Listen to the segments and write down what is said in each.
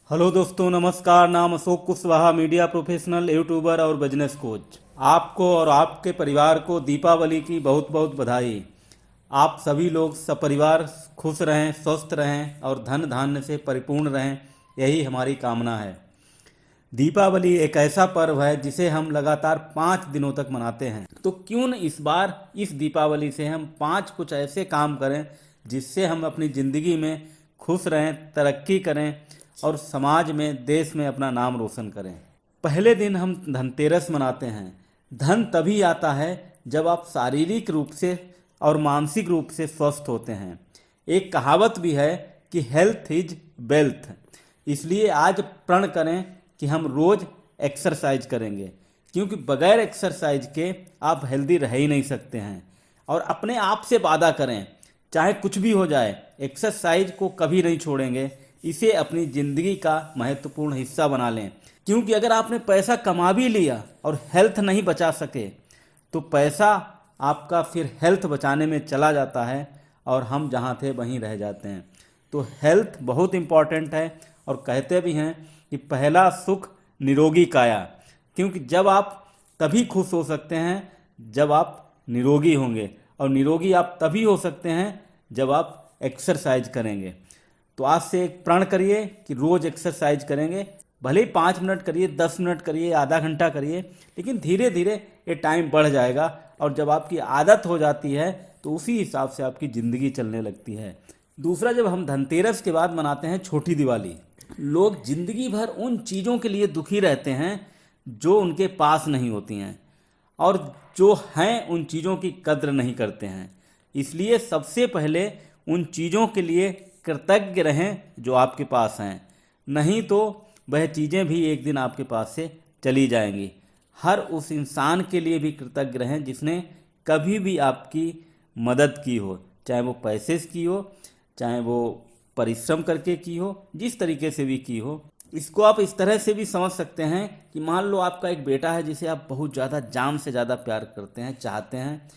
Hello दोस्तों, नमस्कार। नाम Ashok Kushwaha, media professional, YouTuber और बिजनेस कोच। आपको और आपके परिवार को दीपावली की बहुत बहुत बधाई। आप सभी लोग सपरिवार खुश रहें, स्वस्थ रहें और धन धान्य से परिपूर्ण रहें, यही हमारी कामना है। दीपावली एक ऐसा पर्व है जिसे हम लगातार 5 दिनों तक मनाते हैं। तो क्यों न इस बार इस दीपावली से हम 5 कुछ ऐसे काम करें जिससे हम अपनी ज़िंदगी में खुश रहें, तरक्की करें और समाज में, देश में अपना नाम रोशन करें। पहले दिन हम धनतेरस मनाते हैं। धन तभी आता है जब आप शारीरिक रूप से और मानसिक रूप से स्वस्थ होते हैं। एक कहावत भी है कि हेल्थ इज वेल्थ। इसलिए आज प्रण करें कि हम रोज एक्सरसाइज करेंगे, क्योंकि बगैर एक्सरसाइज के आप हेल्दी रह ही नहीं सकते हैं। और अपने आप से वादा करें, चाहे कुछ भी हो जाए, एक्सरसाइज को कभी नहीं छोड़ेंगे। इसे अपनी ज़िंदगी का महत्वपूर्ण हिस्सा बना लें, क्योंकि अगर आपने पैसा कमा भी लिया और हेल्थ नहीं बचा सके तो पैसा आपका फिर हेल्थ बचाने में चला जाता है और हम जहाँ थे वहीं रह जाते हैं। तो हेल्थ बहुत इम्पॉर्टेंट है। और कहते भी हैं कि पहला सुख निरोगी काया, क्योंकि जब आप तभी खुश हो सकते हैं जब आप निरोगी होंगे, और निरोगी आप तभी हो सकते हैं जब आप एक्सरसाइज करेंगे। तो आज से एक प्रण करिए कि रोज एक्सरसाइज करेंगे। भले ही 5 मिनट करिए, 10 मिनट करिए, आधा घंटा करिए, लेकिन धीरे धीरे ये टाइम बढ़ जाएगा। और जब आपकी आदत हो जाती है तो उसी हिसाब से आपकी ज़िंदगी चलने लगती है। दूसरा, जब हम धनतेरस के बाद मनाते हैं छोटी दिवाली। लोग जिंदगी भर उन चीज़ों के लिए दुखी रहते हैं जो उनके पास नहीं होती हैं, और जो हैं उन चीज़ों की कद्र नहीं करते हैं। इसलिए सबसे पहले उन चीज़ों के लिए कृतज्ञ रहें जो आपके पास हैं, नहीं तो वह चीज़ें भी एक दिन आपके पास से चली जाएंगी। हर उस इंसान के लिए भी कृतज्ञ रहें जिसने कभी भी आपकी मदद की हो, चाहे वो पैसे से की हो, चाहे वो परिश्रम करके की हो, जिस तरीके से भी की हो। इसको आप इस तरह से भी समझ सकते हैं कि मान लो आपका एक बेटा है जिसे आप बहुत ज़्यादा, जान से ज़्यादा प्यार करते हैं, चाहते हैं,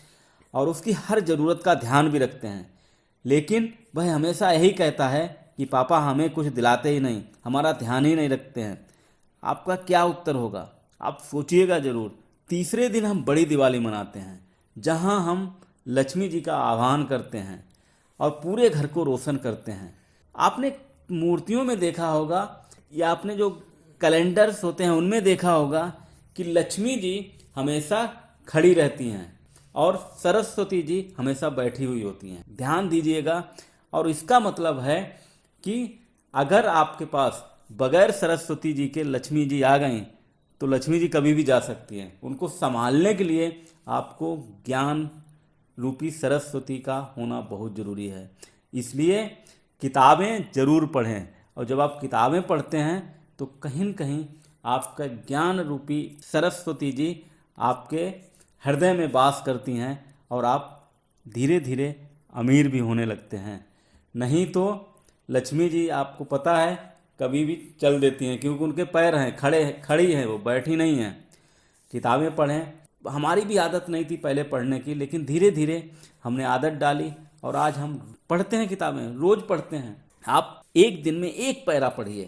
और उसकी हर ज़रूरत का ध्यान भी रखते हैं, लेकिन वह हमेशा यही कहता है कि पापा हमें कुछ दिलाते ही नहीं, हमारा ध्यान ही नहीं रखते हैं। आपका क्या उत्तर होगा? आप सोचिएगा ज़रूर। तीसरे दिन हम बड़ी दिवाली मनाते हैं, जहां हम लक्ष्मी जी का आह्वान करते हैं और पूरे घर को रोशन करते हैं। आपने मूर्तियों में देखा होगा, या आपने जो कैलेंडर्स होते हैं उनमें देखा होगा कि लक्ष्मी जी हमेशा खड़ी रहती हैं और सरस्वती जी हमेशा बैठी हुई होती हैं। ध्यान दीजिएगा। और इसका मतलब है कि अगर आपके पास बगैर सरस्वती जी के लक्ष्मी जी आ गई तो लक्ष्मी जी कभी भी जा सकती हैं। उनको संभालने के लिए आपको ज्ञान रूपी सरस्वती का होना बहुत ज़रूरी है। इसलिए किताबें ज़रूर पढ़ें, और जब आप किताबें पढ़ते हैं तो कहीं न कहीं आपका ज्ञान रूपी सरस्वती जी आपके हृदय में वास करती हैं और आप धीरे धीरे अमीर भी होने लगते हैं। नहीं तो लक्ष्मी जी, आपको पता है, कभी भी चल देती हैं, क्योंकि उनके पैर हैं, खड़ी हैं, वो बैठी नहीं हैं। किताबें पढ़ें। हमारी भी आदत नहीं थी पहले पढ़ने की, लेकिन धीरे धीरे हमने आदत डाली और आज हम पढ़ते हैं, किताबें रोज पढ़ते हैं। आप एक दिन में एक पैरा पढ़िए,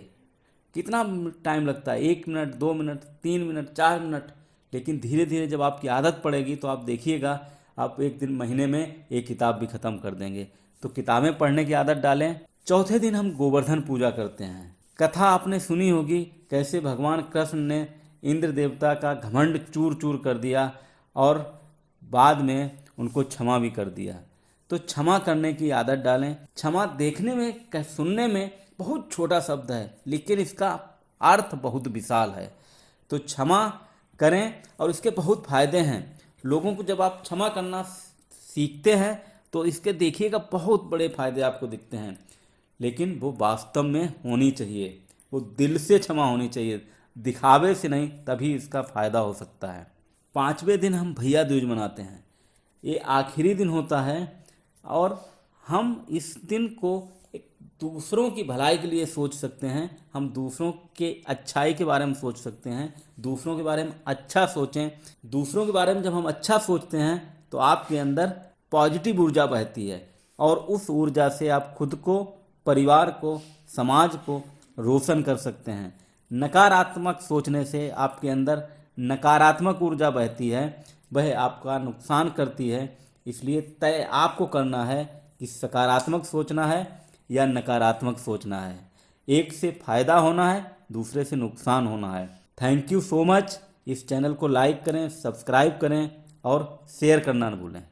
कितना टाइम लगता है? 1 मिनट, 2 मिनट, 3 मिनट, 4 मिनट। लेकिन धीरे धीरे जब आपकी आदत पड़ेगी तो आप देखिएगा, आप एक दिन, महीने में एक किताब भी ख़त्म कर देंगे। तो किताबें पढ़ने की आदत डालें। चौथे दिन हम गोवर्धन पूजा करते हैं। कथा आपने सुनी होगी, कैसे भगवान कृष्ण ने इंद्र देवता का घमंड चूर चूर कर दिया और बाद में उनको क्षमा भी कर दिया। तो क्षमा करने की आदत डालें। क्षमा देखने में, सुनने में बहुत छोटा शब्द है, लेकिन इसका अर्थ बहुत विशाल है। तो क्षमा करें और इसके बहुत फायदे हैं। लोगों को जब आप क्षमा करना सीखते हैं तो इसके देखिएगा बहुत बड़े फायदे आपको दिखते हैं, लेकिन वो वास्तव में होनी चाहिए, वो दिल से क्षमा होनी चाहिए, दिखावे से नहीं, तभी इसका फायदा हो सकता है। 5वें दिन हम भैया दूज मनाते हैं। ये आखिरी दिन होता है और हम इस दिन को एक दूसरों की भलाई के लिए सोच सकते हैं। हम दूसरों के अच्छाई के बारे में सोच सकते हैं, दूसरों के बारे में अच्छा सोचें। दूसरों के बारे में जब हम अच्छा सोचते हैं तो आपके अंदर पॉजिटिव ऊर्जा बहती है, और उस ऊर्जा से आप खुद को, परिवार को, समाज को रोशन कर सकते हैं। नकारात्मक सोचने से आपके अंदर नकारात्मक ऊर्जा बहती है, वह आपका नुकसान करती है। इसलिए तय आपको करना है कि सकारात्मक सोचना है या नकारात्मक सोचना है। एक से फायदा होना है, दूसरे से नुकसान होना है। Thank you so much. इस चैनल को लाइक करें, सब्सक्राइब करें और शेयर करना न भूलें।